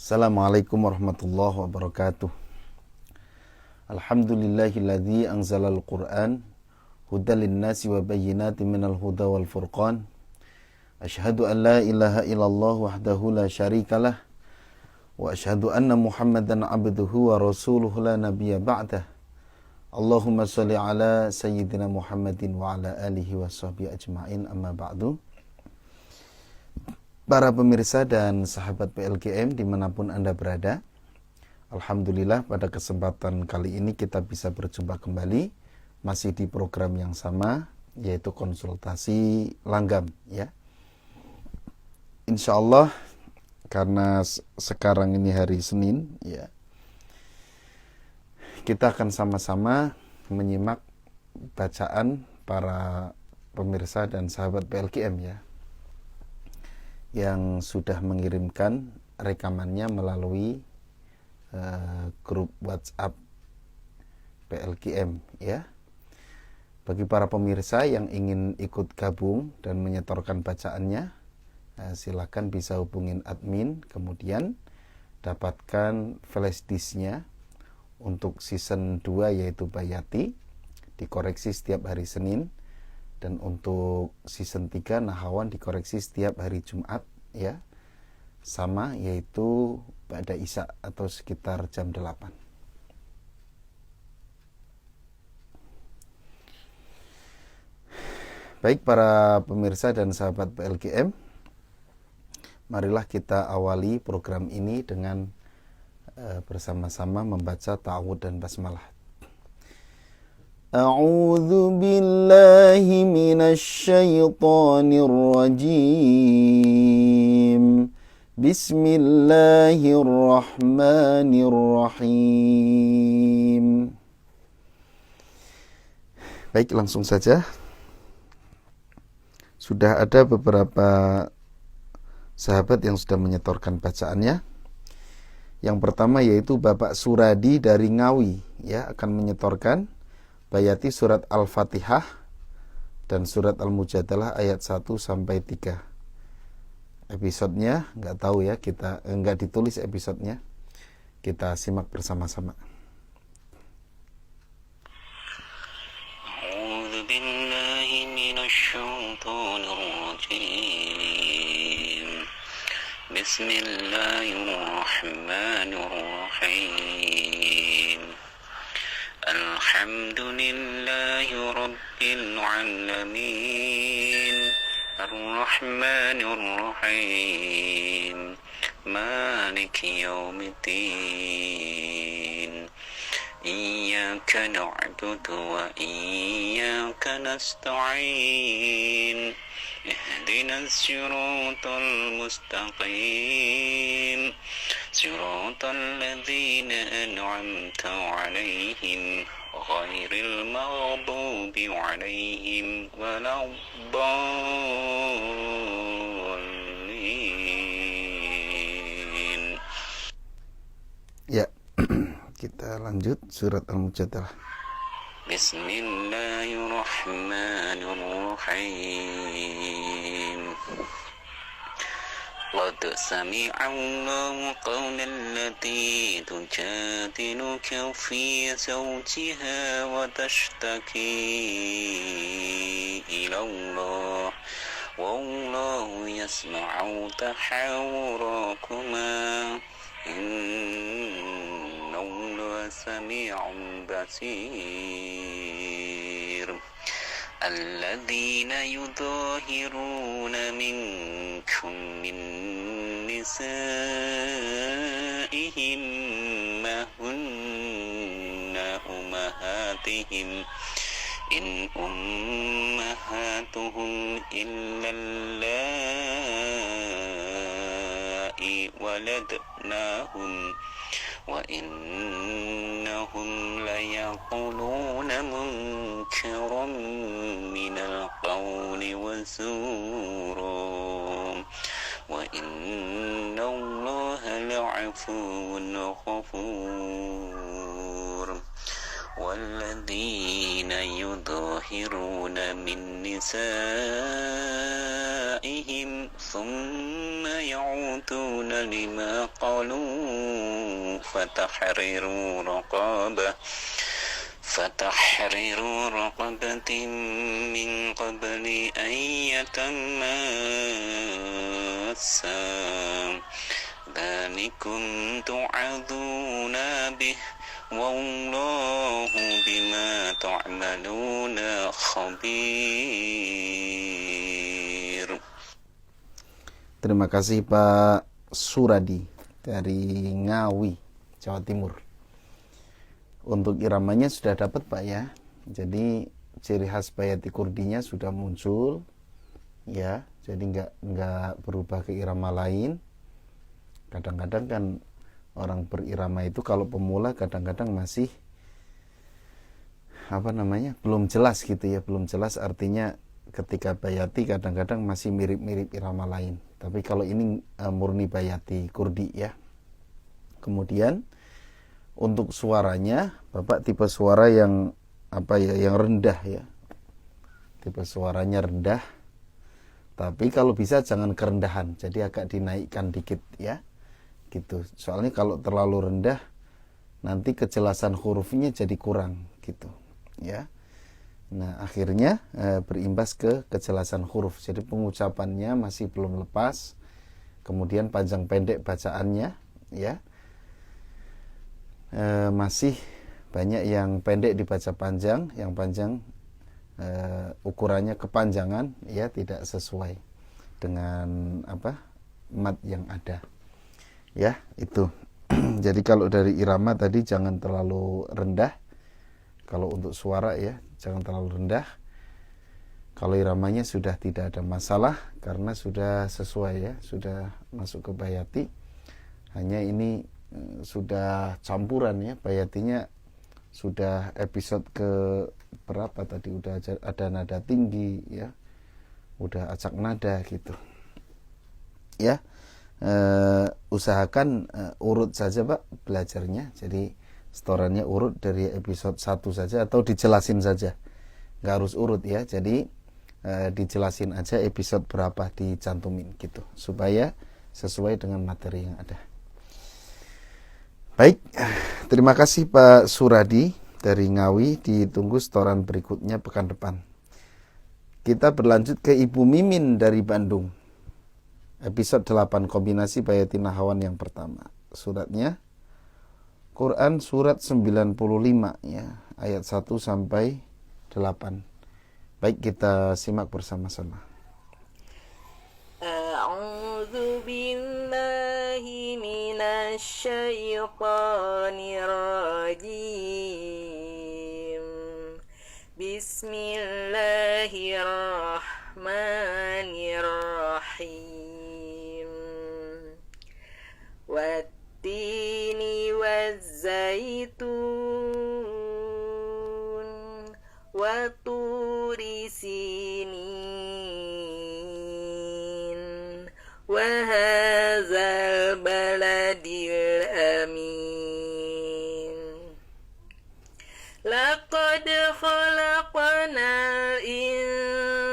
Assalamualaikum warahmatullahi wabarakatuh. Alhamdulillahilladzi anzalal Qur'an hudan linnasi wa bayyinatin minal huda wal furqan. Asyhadu an la ilaha illallah wahdahu la syarikalah wa asyhadu anna Muhammadan abduhu wa rasuluhu la nabiyya ba'dah. Allahumma shalli ala sayyidina Muhammadin wa ala alihi wa sahbihi ajma'in, amma ba'du. Para pemirsa dan sahabat PLGM dimanapun Anda berada, alhamdulillah pada kesempatan kali ini kita bisa berjumpa kembali, masih di program yang sama, yaitu konsultasi langgam, ya. Insya Allah, karena sekarang ini hari Senin, ya, kita akan sama-sama menyimak bacaan para pemirsa dan sahabat PLGM, ya, yang sudah mengirimkan rekamannya melalui grup WhatsApp PLGM, ya. Bagi para pemirsa yang ingin ikut gabung dan menyetorkan bacaannya, silakan bisa hubungin admin, kemudian dapatkan flash disknya untuk season 2 yaitu Bayati, dikoreksi setiap hari Senin. Dan untuk season 3 Nahawan dikoreksi setiap hari Jumat, ya. Sama, yaitu pada Isya atau sekitar jam 8. Baik para pemirsa dan sahabat PLGM, marilah kita awali program ini dengan bersama-sama membaca ta'awudz dan basmalah. A'udzu billahi minasy syaithanir rajim. Bismillahirrahmanirrahim. Baik, langsung saja. Sudah ada beberapa sahabat yang sudah menyetorkan bacaannya. Yang pertama yaitu Bapak Suradi dari Ngawi, ya, akan menyetorkan Bayati surat Al-Fatihah dan surat Al-Mujadalah ayat 1 sampai 3. Episodenya enggak tahu, ya, kita enggak ditulis episodenya. Kita simak bersama-sama. A'udzu billahi minasy syaithanir rajim. Bismillahirrahmanirrahim. Alhamdulillahi rabbil alamin. Ar-Rahmanir Rahim. Maliki yaumiddin. Iyyaka na'budu wa iyyaka nasta'in. Ihdinas siratal mustaqim. Siratal ladzina an'amta 'alaihim ghairil maghdubi 'alaihim waladdallin. Ya, kita lanjut surat Al-Mujadalah. Bismillahirrahmanirrahim. قد سمع الله قول التي تجادلك في زوجها وتشتكي إلى الله والله يسمع تحاوركما إن الله سميع بصير. الذين يظاهرون منكم من نسائهم ما هن أمهاتهم إن أمهاتهم إلا اللائي ولدناهم وإنهم ليقولون منكرا من القول وزورا وإن الله لعفو غفور. والذين يظاهرون من نسائهم عليهم ثم يعودون لما قالوا فتحرير رقبة من قبل أن يتماسا ذلكم توعظون به والله بما تعملون خبير. Terima kasih Pak Suradi dari Ngawi, Jawa Timur. Untuk iramanya sudah dapat Pak ya. Jadi ciri khas bayati kurdinya sudah muncul ya. Jadi nggak berubah ke irama lain. Kadang-kadang kan orang berirama itu kalau pemula kadang-kadang masih belum jelas gitu ya, belum jelas artinya ketika bayati kadang-kadang masih mirip-mirip irama lain. Tapi kalau ini murni bayati kurdi ya. Kemudian untuk suaranya, Bapak tipe suara yang yang rendah ya. Tipe suaranya rendah. Tapi kalau bisa jangan kerendahan, jadi agak dinaikkan dikit ya. Gitu. Soalnya kalau terlalu rendah nanti kejelasan hurufnya jadi kurang gitu ya. Nah, akhirnya berimbas ke kejelasan huruf. Jadi pengucapannya masih belum lepas. Kemudian panjang pendek bacaannya ya. Masih banyak yang pendek dibaca panjang, yang panjang ukurannya kepanjangan ya tidak sesuai dengan mat yang ada. Ya, itu. Jadi kalau dari irama tadi jangan terlalu rendah. Kalau untuk suara ya, jangan terlalu rendah. Kalau iramanya sudah tidak ada masalah karena sudah sesuai ya, sudah masuk ke bayati. Hanya ini sudah campuran ya, bayatinya sudah episode ke berapa tadi, udah ada nada tinggi ya, udah acak nada gitu ya. Usahakan urut saja Pak belajarnya, jadi setorannya urut dari episode 1 saja atau dijelasin saja, nggak harus urut ya, jadi dijelasin aja episode berapa dicantumin gitu supaya sesuai dengan materi yang ada. Baik, terima kasih Pak Suradi dari Ngawi. Ditunggu setoran berikutnya pekan depan. Kita berlanjut ke Ibu Mimin dari Bandung. Episode 8, kombinasi bayati nahawan yang pertama. Suratnya Quran surat 95 ya, ayat 1 sampai 8. Baik, kita simak bersama-sama. A'udzu billahi minasy syaithanir rajim. Bismillahirrahmanirrahim. Wattini wazzaitun wa turi sinin wa hadzal baladil amin. Laqad khalaqnal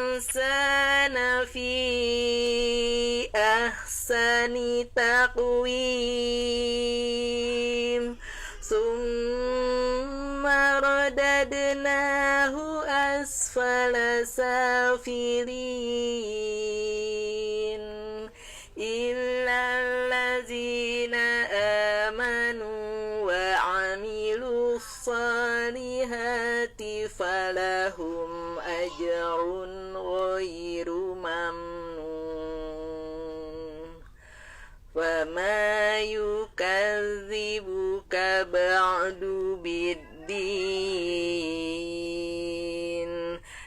insana fi ahsani taqwim summa radadnahu asfala safilin illal ladzina amanu wa amilus salihati falahum ajrun ghairu mamnun. Fama yukadzibuka ba'du biddin.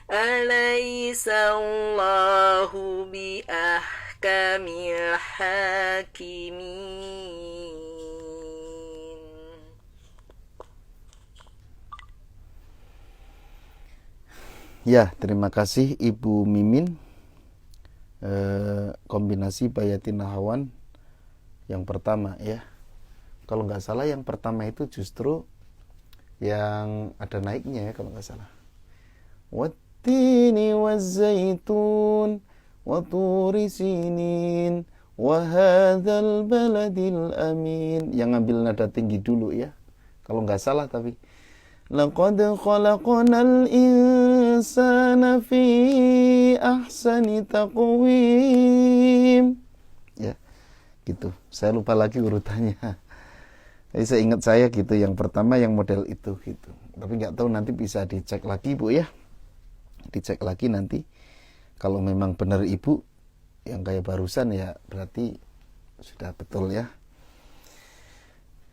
Alaysa Allahu bi ahkamil hakimin. Ya, terima kasih Ibu Mimin. Kombinasi bayati nahawan yang pertama ya. Kalau nggak salah yang pertama itu justru yang ada naiknya ya kalau nggak salah. Wattini wazzaitun wa turi sinin wa hadzal baladil amin. Yang ngambil nada tinggi dulu ya, kalau nggak salah. Tapi laqad khalaqnal insana fi ahsani taqwim. Ya, gitu. Saya lupa lagi urutannya. Jadi saya ingat saya gitu, yang pertama yang model itu gitu. Tapi nggak tahu, nanti bisa dicek lagi Bu ya. Dicek lagi nanti. Kalau memang benar Ibu yang kayak barusan ya berarti sudah betul ya.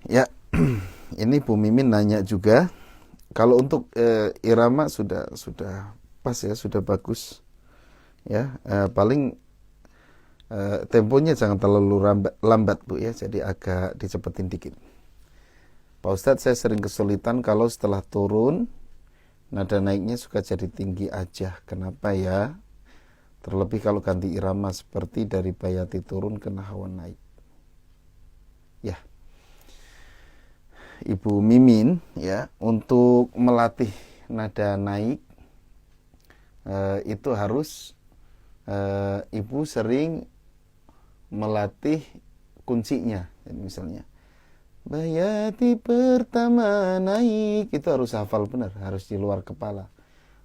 Ya, ini Bu Mimin nanya juga. Kalau untuk irama sudah pas ya, sudah bagus. Ya, paling temponya jangan terlalu lambat Bu ya, jadi agak dicepetin dikit. Pak Ustadz, saya sering kesulitan kalau setelah turun nada naiknya suka jadi tinggi aja. Kenapa ya? Terlebih kalau ganti irama seperti dari bayati turun ke nahawan naik. Ya, Ibu Mimin ya, untuk melatih nada naik itu harus Ibu sering melatih kuncinya. Jadi misalnya bayati pertama naik, itu harus hafal benar, harus di luar kepala.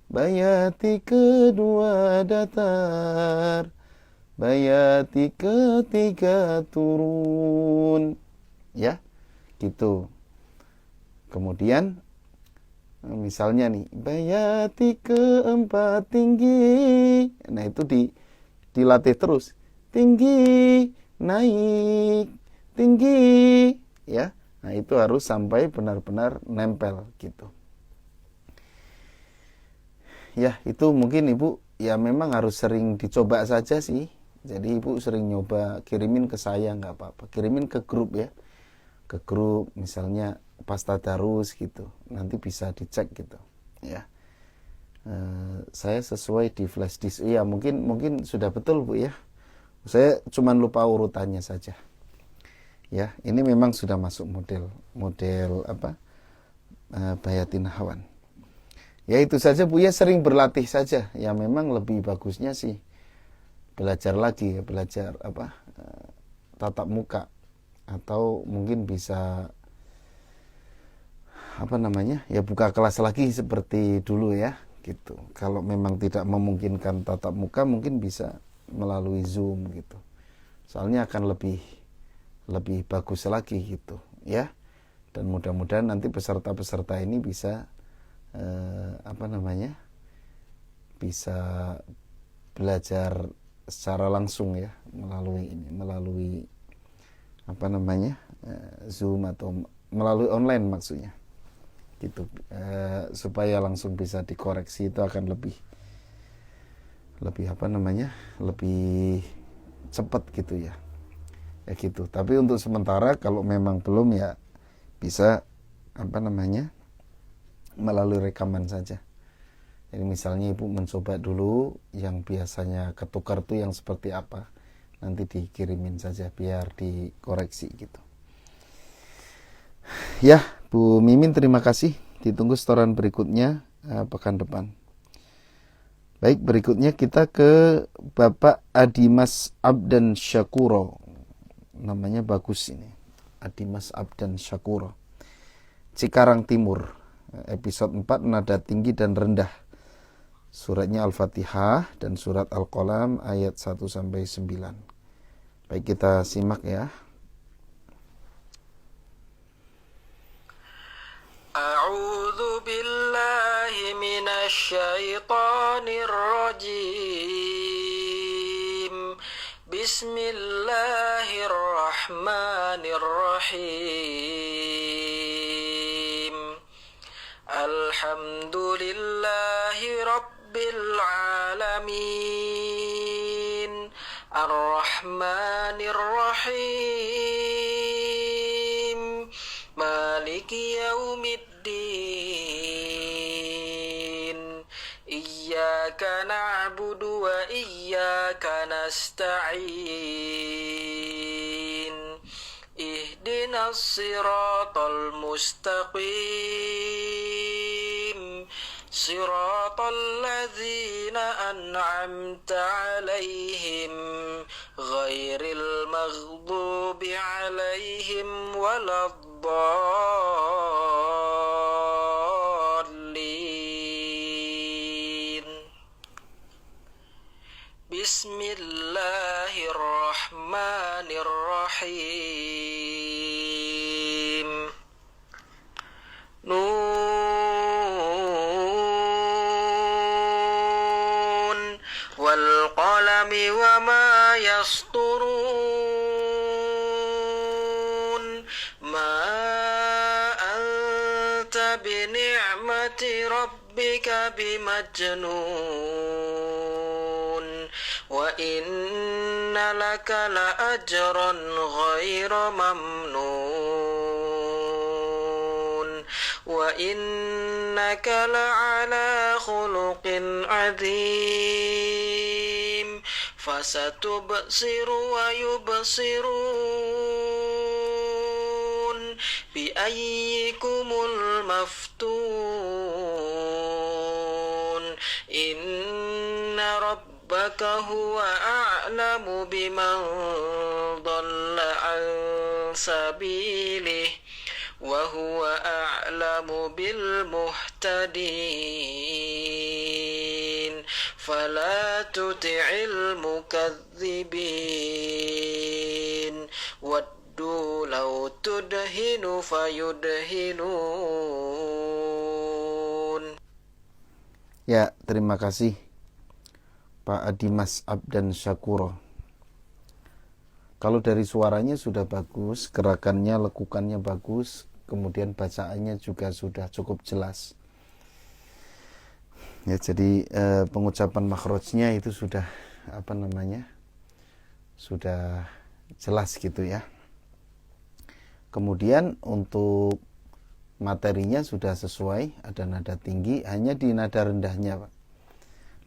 Bayati kedua datar, bayati ketiga turun, ya gitu. Kemudian misalnya nih, bayati keempat tinggi, nah itu dilatih terus, tinggi naik tinggi ya. Nah itu harus sampai benar-benar nempel gitu. Ya, itu mungkin Ibu ya memang harus sering dicoba saja sih. Jadi Ibu sering nyoba, kirimin ke saya nggak apa-apa. Kirimin ke grup ya. Ke grup misalnya pas tadarus gitu. Nanti bisa dicek gitu. Ya. Saya sesuai di flash disk. Iya, mungkin sudah betul Bu ya. Saya cuman lupa urutannya saja. Ya, ini memang sudah masuk model apa? Bayatin hawan. Ya itu saja Bu ya, sering berlatih saja. Ya memang lebih bagusnya sih belajar lagi, belajar apa? Tatap muka, atau mungkin bisa apa namanya? Ya buka kelas lagi seperti dulu ya, gitu. Kalau memang tidak memungkinkan tatap muka, mungkin bisa melalui Zoom gitu. Soalnya akan lebih bagus lagi gitu, ya. Dan mudah-mudahan nanti peserta-peserta ini bisa bisa belajar secara langsung ya, melalui Zoom atau melalui online maksudnya gitu, supaya langsung bisa dikoreksi. Itu akan lebih lebih cepat gitu ya gitu. Tapi untuk sementara kalau memang belum ya bisa melalui rekaman saja. Jadi misalnya Ibu mencoba dulu yang biasanya ketukar tuh yang seperti apa, nanti dikirimin saja biar dikoreksi gitu. Ya Bu Mimin, terima kasih. Ditunggu setoran berikutnya pekan depan. Baik, berikutnya kita ke Bapak Adimas Abdan Syakuro. Namanya bagus ini, Adimas Abdan Syakuro, Cikarang Timur. Episode 4, nada tinggi dan rendah. Suratnya Al-Fatihah dan surat Al-Qalam ayat 1-9. Baik, kita simak ya. A'udzu billahi minasy syaithanir rajim. Bismillahirrahmanirrahim. Alhamdulillahi rabbil alamin. Ar-Rahmanir Rahim. Maliki yaumiddin. Iyyaka na'budu wa iyyaka nasta'in. Ihdinas siratal mustaqim. Siratal ladzina an'amta 'alaihim ولا الضالين بسم الله الرحمن الرحيم نون والقلم وما يسطرون ما أنت بنعمة ربك بمجنون وإن لك لأجرا غير ممنون وإنك لعلى خلق عظيم فستبصر ويبصرون بأيكم المفتون إن ربك هو أعلم بمن ضل عن سبيله وهو أعلم بالمهتدين فلا تطع المكذبين ودوا لو تدهن فيدهنون. Ya, terima kasih Pak Adimas Abdan Syakuro. Kalau dari suaranya sudah bagus, gerakannya, lekukannya bagus, kemudian bacaannya juga sudah cukup jelas. Ya, jadi pengucapan makhrajnya itu sudah sudah jelas gitu ya. Kemudian untuk materinya sudah sesuai, ada nada tinggi, hanya di nada rendahnya, Pak.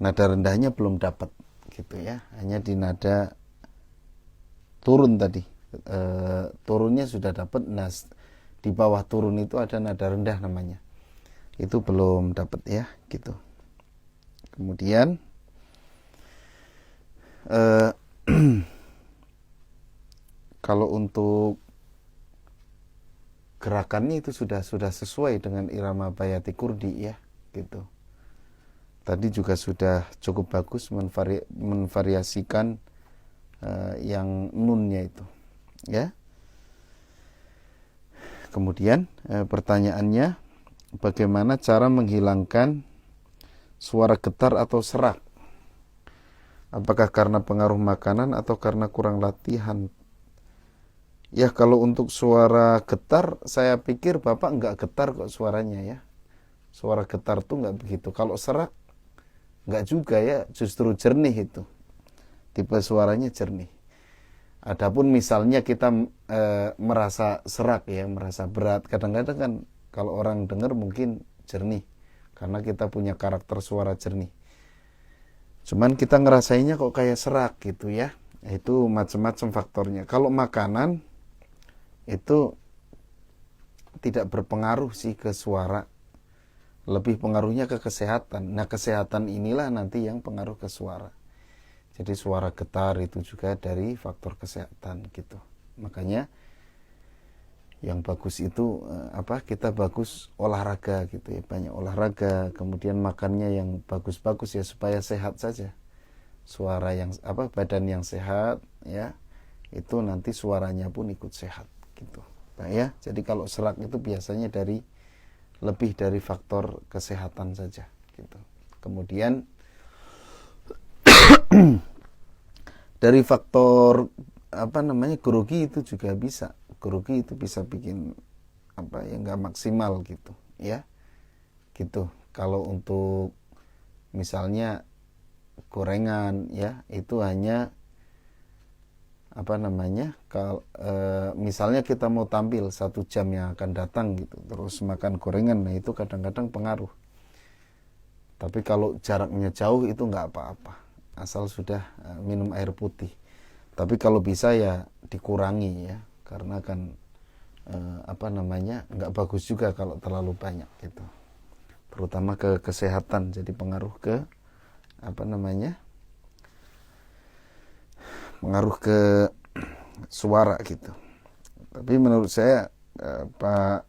Nada rendahnya belum dapat gitu ya, hanya di nada turun tadi. Turunnya sudah dapat, nah di bawah turun itu ada nada rendah namanya. Itu belum dapat ya, gitu. Kemudian kalau untuk gerakannya itu sudah sesuai dengan irama bayati kurdi ya, gitu. Tadi juga sudah cukup bagus menvariasikan yang nunnya itu ya. Kemudian pertanyaannya, bagaimana cara menghilangkan suara getar atau serak? Apakah karena pengaruh makanan atau karena kurang latihan? Ya, kalau untuk suara getar, saya pikir Bapak enggak getar kok suaranya ya. Suara getar tuh enggak begitu. Kalau serak enggak juga ya, justru jernih itu. Tipe suaranya jernih. Adapun misalnya kita merasa serak ya, merasa berat, kadang-kadang kan kalau orang dengar mungkin jernih karena kita punya karakter suara jernih. Cuman kita ngerasainnya kok kayak serak gitu ya. Itu macam-macam faktornya. Kalau makanan itu tidak berpengaruh sih ke suara. Lebih pengaruhnya ke kesehatan. Nah, kesehatan inilah nanti yang pengaruh ke suara. Jadi suara getar itu juga dari faktor kesehatan gitu. Makanya yang bagus itu kita bagus olahraga gitu ya, banyak olahraga, kemudian makannya yang bagus-bagus ya supaya sehat saja. Suara yang badan yang sehat ya, itu nanti suaranya pun ikut sehat gitu. Nah, ya, jadi kalau serak itu biasanya lebih dari faktor kesehatan saja gitu. Kemudian dari faktor grogi itu juga bisa. Grogi itu bisa bikin nggak maksimal gitu ya. Gitu. Kalau untuk misalnya gorengan ya, itu hanya misalnya kita mau tampil 1 jam yang akan datang gitu, terus makan gorengan, nah itu kadang-kadang pengaruh. Tapi kalau jaraknya jauh itu nggak apa-apa, asal sudah minum air putih. Tapi kalau bisa ya dikurangi ya, karena kan nggak bagus juga kalau terlalu banyak gitu, terutama ke kesehatan, jadi pengaruh ke pengaruh ke suara gitu. Tapi menurut saya Pak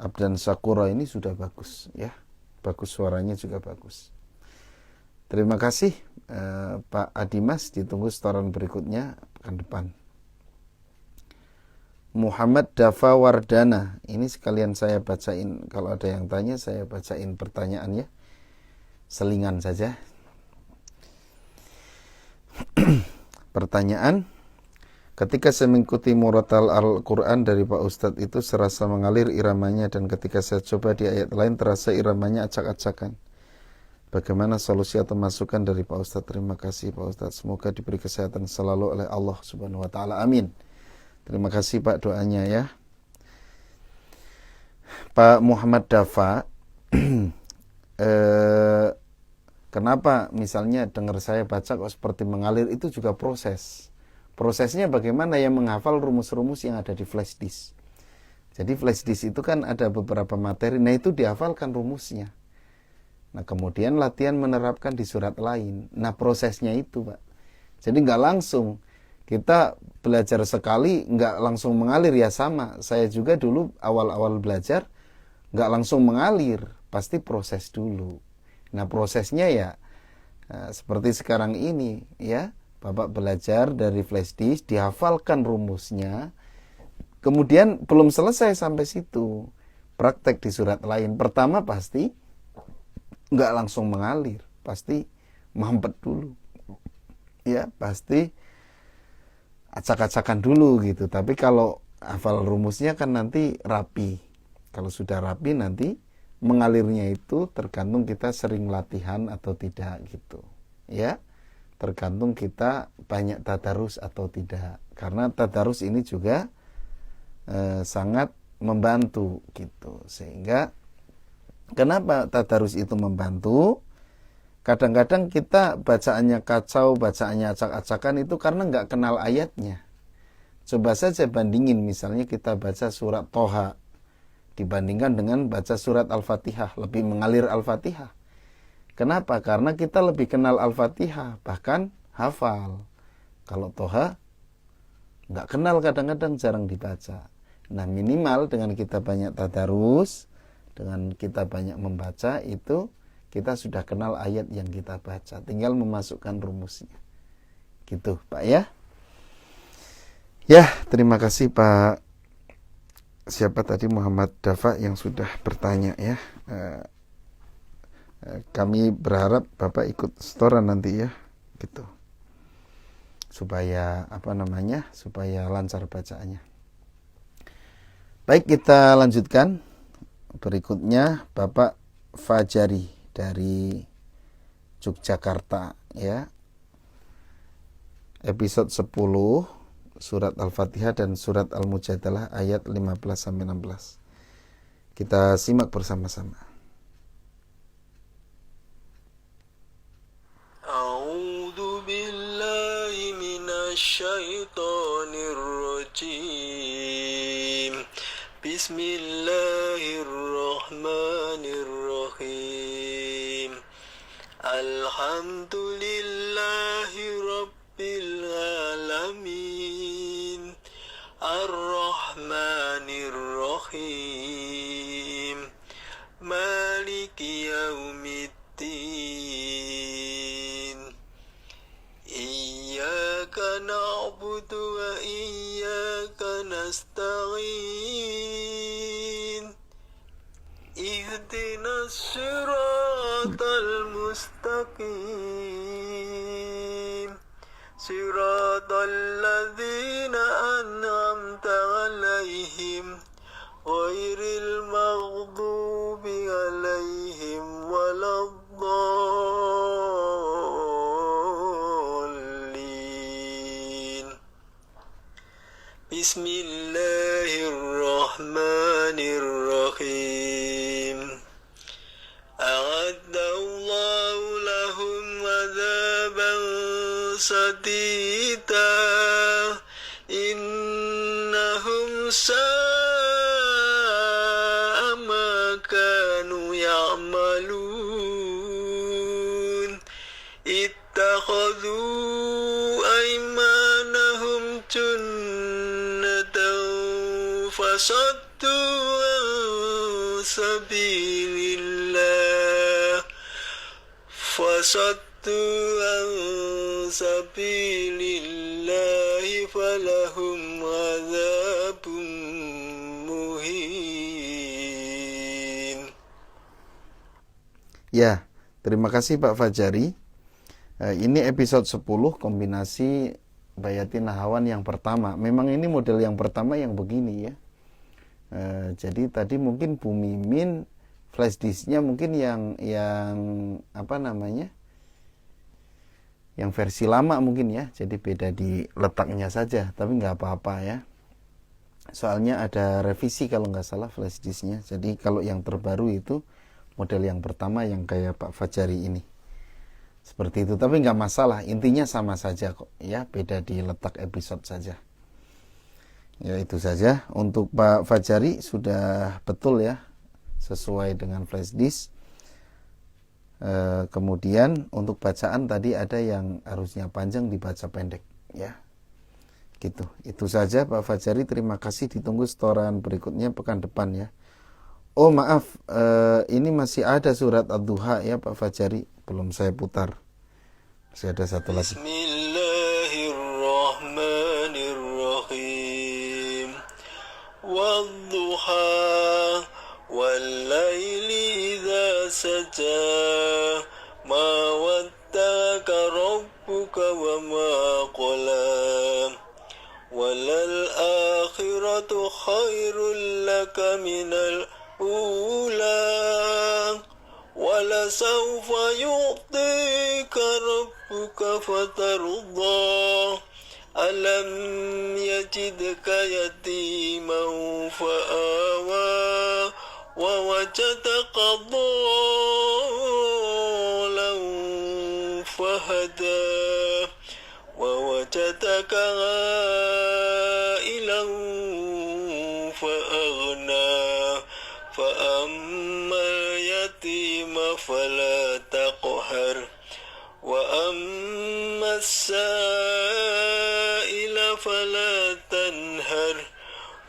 Abdan Sakura ini sudah bagus ya. Bagus, suaranya juga bagus. Terima kasih Pak Adimas, ditunggu setoran berikutnya pekan depan. Muhammad Dafa Wardana, ini sekalian saya bacain, kalau ada yang tanya saya bacain pertanyaannya, selingan saja. Pertanyaan: ketika saya mengikuti murotal Al-Quran dari Pak Ustadz itu serasa mengalir iramanya, dan ketika saya coba di ayat lain terasa iramanya acak-acakan. Bagaimana solusi atau masukan dari Pak Ustadz? Terima kasih Pak Ustadz, semoga diberi kesehatan selalu oleh Allah Subhanahu wa Ta'ala, amin. Terima kasih Pak doanya ya. Pak Muhammad Dafa, kenapa misalnya dengar saya baca kok seperti mengalir, itu juga proses. Prosesnya bagaimana? Ya menghafal rumus-rumus yang ada di flash disk. Jadi flash disk itu kan ada beberapa materi, nah itu dihafalkan rumusnya. Nah kemudian latihan menerapkan di surat lain. Nah prosesnya itu Pak. Jadi nggak langsung kita belajar sekali nggak langsung mengalir, ya sama. Saya juga dulu awal-awal belajar nggak langsung mengalir, pasti proses dulu. Nah prosesnya ya seperti sekarang ini ya, Bapak belajar dari flash disk, dihafalkan rumusnya, kemudian belum selesai sampai situ, praktek di surat lain. Pertama pasti nggak langsung mengalir, pasti mampet dulu ya, pasti acak-acakan dulu gitu. Tapi kalau hafal rumusnya kan nanti rapi. Kalau sudah rapi nanti mengalirnya itu tergantung kita sering latihan atau tidak gitu ya, tergantung kita banyak tadarus atau tidak, karena tadarus ini juga sangat membantu gitu. Sehingga kenapa tadarus itu membantu? Kadang-kadang kita bacaannya kacau, bacaannya acak-acakan itu karena nggak kenal ayatnya. Coba saja bandingin, misalnya kita baca surat Toha dibandingkan dengan baca surat Al-Fatihah, lebih mengalir Al-Fatihah. Kenapa? Karena kita lebih kenal Al-Fatihah, bahkan hafal. Kalau Toha nggak kenal, kadang-kadang jarang dibaca. Nah minimal dengan kita banyak tadarus, dengan kita banyak membaca, itu kita sudah kenal ayat yang kita baca, tinggal memasukkan rumusnya. Gitu Pak ya. Ya, terima kasih Pak. Siapa tadi, Muhammad Dafa yang sudah bertanya ya. Kami berharap Bapak ikut setoran nanti ya, gitu. Supaya supaya lancar bacaannya. Baik, kita lanjutkan. Berikutnya Bapak Fajari dari Yogyakarta ya. Episode 10 surat Al-Fatihah dan surat Al-Mujadalah ayat 15-16. Kita simak bersama-sama. A'udzu billahi minasy syaithanir rajim. Bismillahirrahmanirrahim. Alhamdulillahi rabbil alamin. Ar-Rahmanir Rahim. Maliki yaumiddin. Iyyaka na'budu wa iyyaka nasta'in. Ihdinas siratal mustaqim. Siratal ladzina an'amta 'alaihim ghairil maghdubi 'alaihim waladdallin. Bismillahirrahmanirrahim. A'addallahu lahum 'adzaban sadida. Innahum sa'a ma kanu ya'malun. Ittakhadhu aymanahum junnatan فصدوا عن سبيل الله فلهم عذاب مهين. Ya, terima kasih Pak Fajari. Ini episode 10 kombinasi Bayatin Nahawan yang pertama. Memang ini model yang pertama yang begini ya. Jadi tadi mungkin Bu Mimin flash disknya mungkin yang apa namanya? Yang versi lama mungkin ya. Jadi beda di letaknya saja, tapi nggak apa-apa ya. Soalnya ada revisi kalau nggak salah flash disknya. Jadi kalau yang terbaru itu model yang pertama yang kayak Pak Fajari ini. Seperti itu, tapi nggak masalah, intinya sama saja kok ya, beda di letak episode saja ya. Itu saja untuk Pak Fajari, sudah betul ya, sesuai dengan flash disk. Kemudian untuk bacaan tadi ada yang harusnya panjang dibaca pendek ya, gitu. Itu saja Pak Fajari, terima kasih, ditunggu setoran berikutnya pekan depan ya. Oh maaf, ini masih ada surat Ad-Duha ya Pak Fajari, belum saya putar. Masih ada satu lagi. Bismillahirrahmanirrahim. Wadduha wallaili idza saja ma waddaka rabbuka wa ma qala walal akhiratu khairul laka minal ula ولسوف يعطيك ربك فترضى ألم يجدك يتيما فآوى ووجدك ضالا فهدى ووجدك عائلا فأغنى فأما اليتيم فلا تقهر وأما السائل فلا تنهر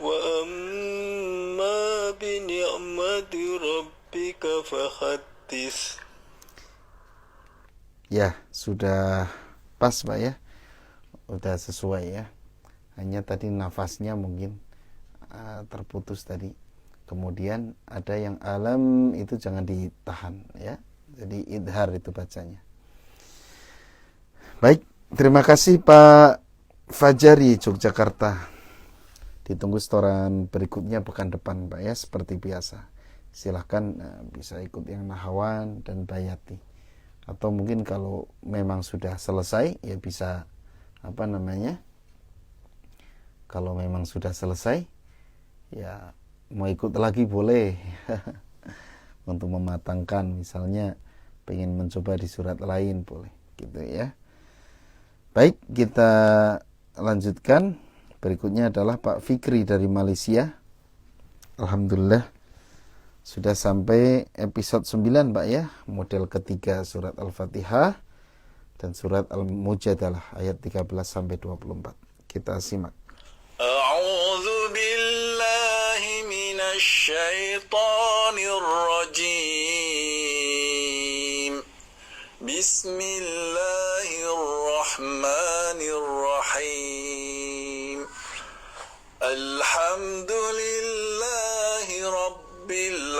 وأما بنعمة ربك فحدث. Ya, sudah pas Pak ya, udah sesuai ya. Hanya tadi nafasnya mungkin terputus tadi. Kemudian ada yang alam itu jangan ditahan ya. Jadi idhar itu bacanya. Baik, terima kasih Pak Fajari Yogyakarta. Ditunggu setoran berikutnya pekan depan Pak ya, seperti biasa. Silahkan bisa ikut yang Nahawan dan Bayati. Atau mungkin kalau memang sudah selesai ya bisa apa namanya? Kalau memang sudah selesai ya mau ikut lagi boleh. Untuk mematangkan, misalnya pengen mencoba di surat lain boleh gitu ya. Baik, kita lanjutkan. Berikutnya adalah Pak Fikri dari Malaysia. Alhamdulillah sudah sampai episode 9 Pak ya, model ketiga surat Al-Fatihah dan surat Al-Mujadalah ayat 13 sampai 24. Kita simak. A'udzu billahi minasy syaithanir rajim. Bismillahirrahmanirrahim. Alhamdulillahi rabbil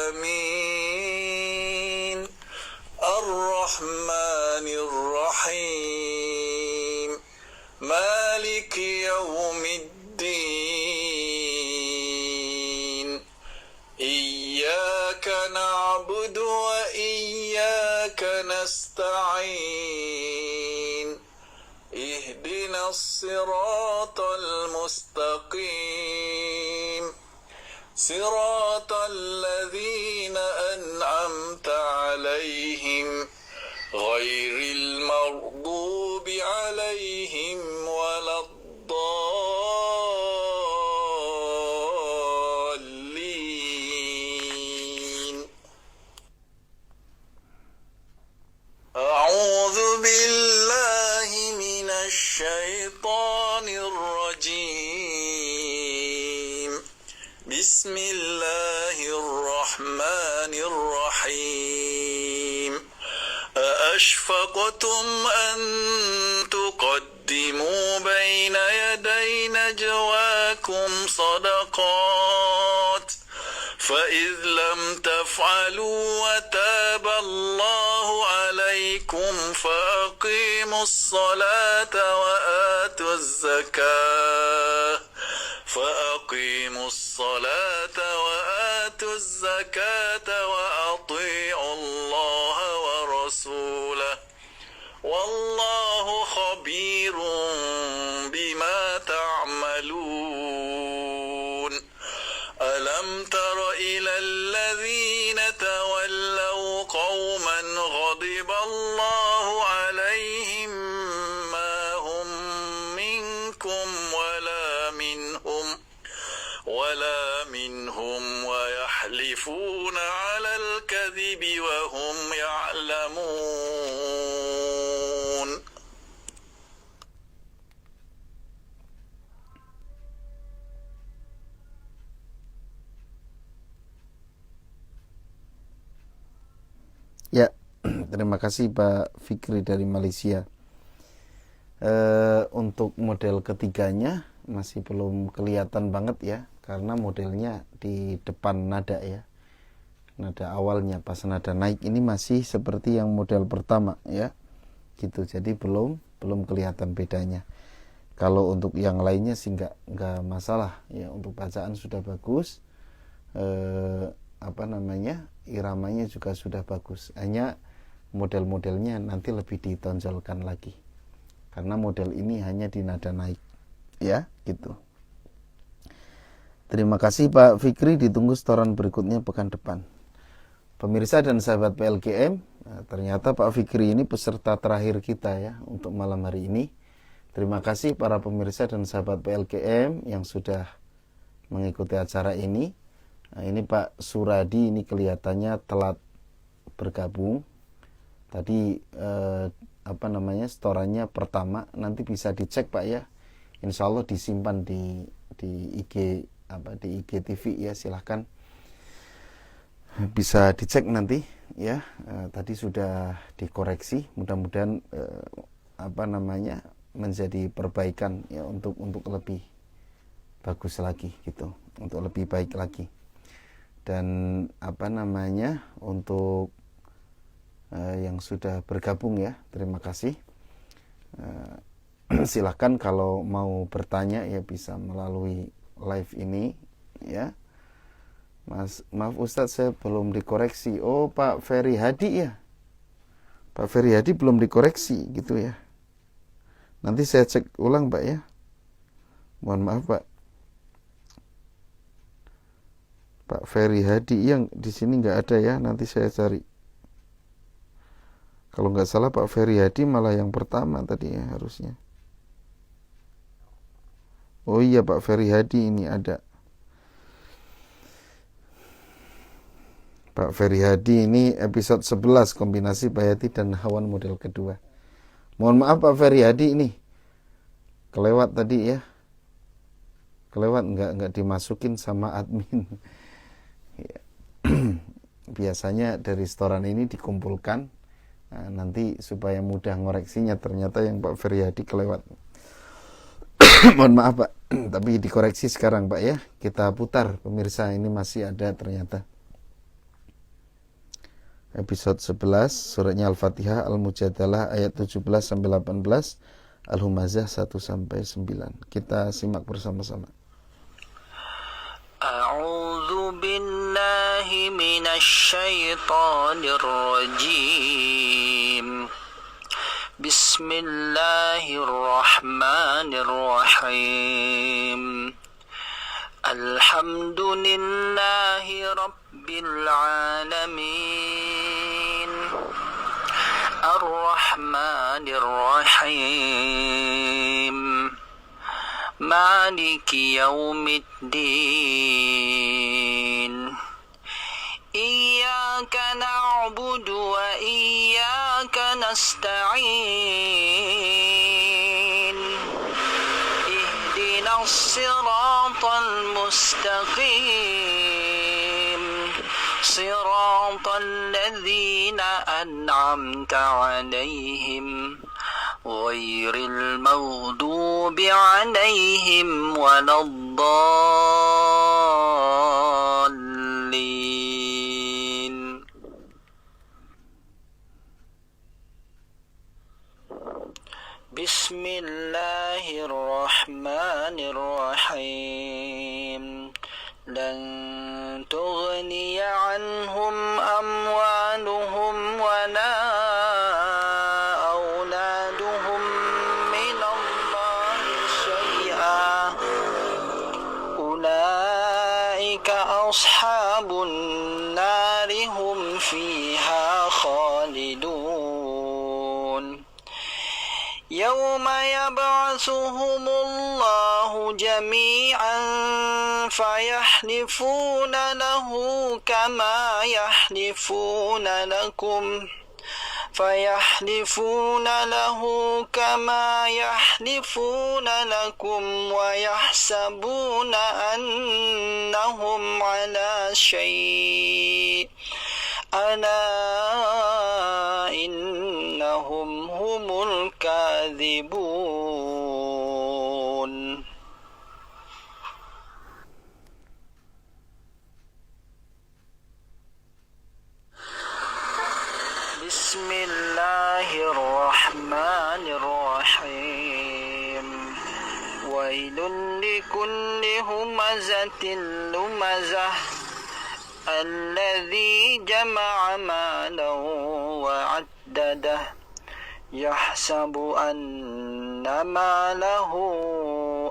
alamin. Ar-Rahmanir Rahim. Maliki yaumiddin. Iyyaka na'budu wa iyyaka nasta'in. Ihdinas siratal mustaqim. Siratal ladzina an'amta 'alaihim ghairil maghdubi 'alaihim waladdallin. A'udzu billahi minasy syaithanir rajim. بسم الله الرحمن الرحيم أأشفقتم أن تقدموا بين يدي نجواكم صدقات فإذ لم تفعلوا وتاب الله عليكم فأقيموا الصلاة وآتوا الزكاة وأطيعوا الله ورسوله والله خبير بما تعملون ألم تر إلى الذين تولوا قوما غضب الله عليهم ما هم منكم ولا منهم ويحلفون على الكذب وهم يعلمون. Ya, terima kasih Pak Fikri dari Malaysia. Untuk model ketiganya masih belum kelihatan banget ya, karena modelnya di depan nada ya, nada awalnya. Pas nada naik ini masih seperti yang model pertama ya, gitu. Jadi belum kelihatan bedanya. Kalau untuk yang lainnya sih nggak masalah ya, untuk bacaan sudah bagus, iramanya juga sudah bagus. Hanya model-modelnya nanti lebih ditonjolkan lagi, karena model ini hanya di nada naik ya, gitu. Terima kasih Pak Fikri, ditunggu setoran berikutnya pekan depan. Pemirsa dan sahabat PLGM, ternyata Pak Fikri ini peserta terakhir kita ya untuk malam hari ini. Terima kasih para pemirsa dan sahabat PLGM yang sudah mengikuti acara ini. Nah, ini Pak Suradi ini kelihatannya telat bergabung. Tadi setorannya pertama, nanti bisa dicek Pak ya. Insya Allah disimpan di IG TV ya, silahkan bisa dicek nanti ya. Tadi sudah dikoreksi, mudah-mudahan menjadi perbaikan ya, untuk lebih bagus lagi gitu, untuk lebih baik lagi. Dan untuk yang sudah bergabung ya, terima kasih. Silahkan kalau mau bertanya ya bisa melalui live ini ya. Maaf Ustadz, saya belum dikoreksi. Oh, Pak Ferry Hadi ya, Pak Ferry Hadi belum dikoreksi gitu ya. Nanti saya cek ulang Pak ya, mohon maaf Pak. Pak Ferry Hadi yang di sini nggak ada ya, nanti saya cari. Kalau nggak salah Pak Ferry Hadi malah yang pertama tadi ya harusnya. Oh iya, Pak Ferry Hadi ini ada. Pak Ferry Hadi ini episode 11 kombinasi Bayati dan Hawan model kedua. Mohon maaf Pak Ferry Hadi ini kelewat tadi ya. Kelewat, nggak dimasukin sama admin. Ya. Biasanya dari setoran ini dikumpulkan. Nah, nanti supaya mudah ngoreksinya, ternyata yang Pak Ferry Hadi kelewat. Mohon maaf Pak, tapi dikoreksi sekarang Pak ya. Kita putar pemirsa, ini masih ada ternyata. Episode 11 suratnya Al-Fatihah, Al-Mujadalah ayat 17 sampai 18, Al-Humazah 1 sampai 9. Kita simak bersama-sama. A'udzu billahi minasy syaithanir rajim. Bismillahirrahmanirrahim. Alhamdulillahi rabbil alamin. Ar-Rahmanir Rahim. Maliki yaumiddin. Iyyaka na'budu wa iyyaka nasta'in. Ihdinas siratal المستقيم صراط الذين أنعمت عليهم غير المغضوب عليهم ولا الضالين. بسم الله الرحمن الرحيم. لن تغني عنهم أموالهم ولا أولادهم من الله شيئا أولئك أصحاب النار هم فيها خالدون. يوم يبعثهم الله جميعا فيحلفون له كما يحلفون لكم ويحسبون أنهم على شيء ألا إنهم هم الكاذبون. بسم الله الرحمن الرحيم. ويل لكل همزة لمزة الذي جمع مالا وعدده يحسب أن ماله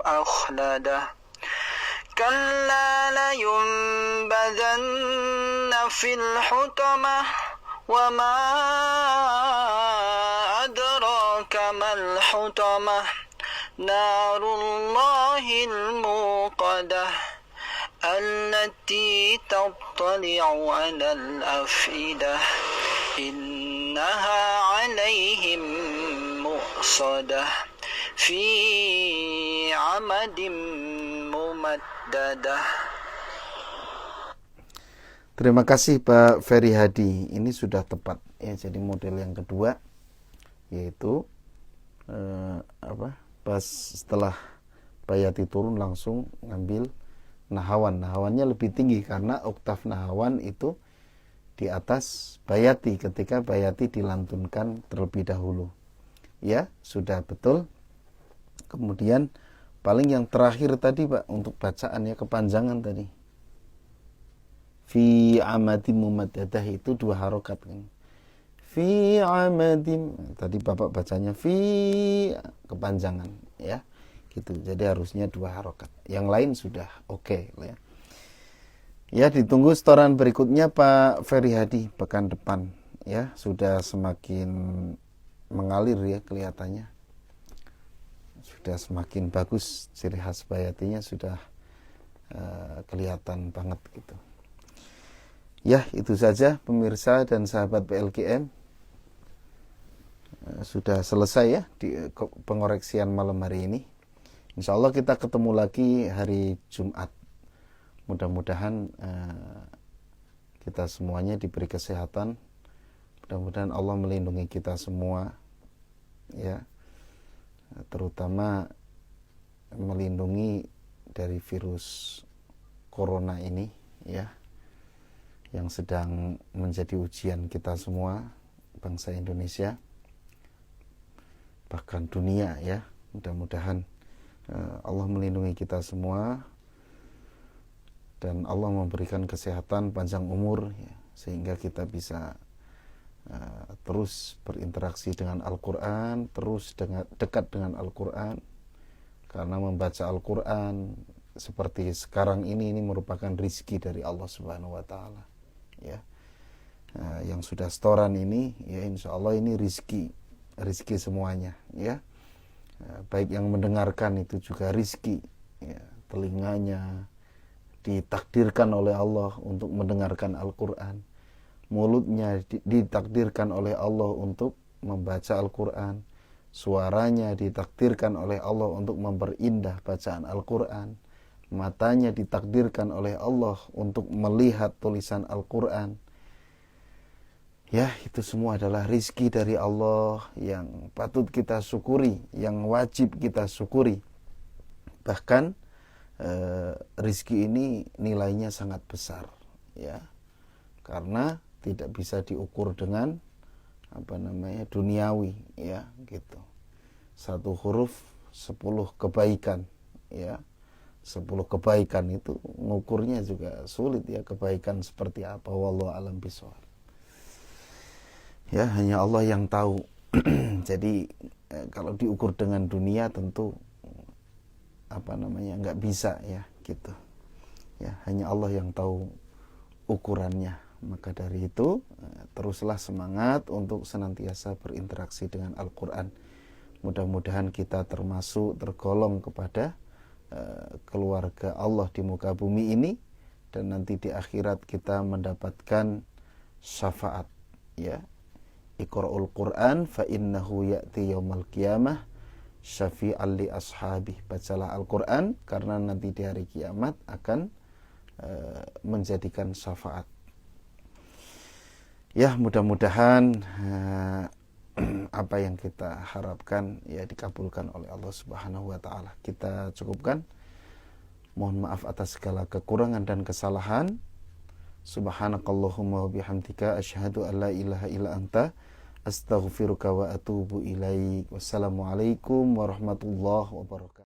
أخلده كلا لينبذن في الحطمة وما أدراك ما الحطمة نار الله الموقدة التي تطلع على الأفئدة إنها عليهم مؤصدة في عمد ممددة. Terima kasih Pak Ferry Hadi. Ini sudah tepat ya. Jadi model yang kedua yaitu pas setelah bayati turun langsung ngambil nahawan. Nahawannya lebih tinggi karena oktav nahawan itu di atas bayati ketika bayati dilantunkan terlebih dahulu. Ya, sudah betul. Kemudian paling yang terakhir tadi Pak untuk bacaan ya, kepanjangan tadi. Fi amadim mumaddadah itu 2 harokat kan. Fi amadim, tadi Bapak bacanya fi, kepanjangan ya. Gitu. Jadi harusnya 2 harokat. Yang lain sudah oke ya. Ya, ditunggu setoran berikutnya Pak Ferry Hadi pekan depan ya. Sudah semakin mengalir ya kelihatannya. Sudah semakin bagus, ciri khas bayatinya sudah kelihatan banget gitu. Ya, itu saja pemirsa dan sahabat PLKM. Sudah selesai ya di pengoreksian malam hari ini. Insya Allah kita ketemu lagi hari Jumat. Mudah-mudahan kita semuanya diberi kesehatan. Mudah-mudahan Allah melindungi kita semua ya. Terutama melindungi dari virus corona ini ya, yang sedang menjadi ujian kita semua, bangsa Indonesia, bahkan dunia ya. Mudah-mudahan Allah melindungi kita semua dan Allah memberikan kesehatan, panjang umur ya, sehingga kita bisa terus berinteraksi dengan Al-Quran, terus dekat dengan Al-Quran, karena membaca Al-Quran seperti sekarang ini merupakan rizki dari Allah Subhanahu wa Ta'ala ya. Yang sudah setoran ini ya, insya Allah ini rizki semuanya ya. Baik yang mendengarkan itu juga rizki ya, telinganya ditakdirkan oleh Allah untuk mendengarkan Al-Quran, mulutnya ditakdirkan oleh Allah untuk membaca Al-Quran, suaranya ditakdirkan oleh Allah untuk memperindah bacaan Al-Quran, matanya ditakdirkan oleh Allah untuk melihat tulisan Al-Quran, ya itu semua adalah rizki dari Allah yang patut kita syukuri, yang wajib kita syukuri. Bahkan rizki ini nilainya sangat besar, ya, karena tidak bisa diukur dengan duniawi, ya gitu. 1 huruf 10 kebaikan, ya. 10 kebaikan itu ngukurnya juga sulit, ya, kebaikan seperti apa, wallahu alam bishawab. Ya, hanya Allah yang tahu. Jadi kalau diukur dengan dunia tentu nggak bisa, ya gitu. Ya, hanya Allah yang tahu ukurannya. Maka dari itu teruslah semangat untuk senantiasa berinteraksi dengan Al-Quran. Mudah-mudahan kita tergolong kepada keluarga Allah di muka bumi ini, dan nanti di akhirat kita mendapatkan syafaat, ya. Iqra'ul Qur'an fa innahu ya'ti yaumal qiyamah syafi'an li ashabi. Bacalah Al-Quran karena nanti di hari kiamat akan menjadikan syafaat. Ya, mudah-mudahan apa yang kita harapkan ya dikabulkan oleh Allah Subhanahu wa taala. Kita cukupkan. Mohon maaf atas segala kekurangan dan kesalahan. Subhanakallahumma wa bihamdika asyhadu an la ilaha illa anta astaghfiruka wa atubu ilaik. Wassalamualaikum warahmatullahi wabarakatuh.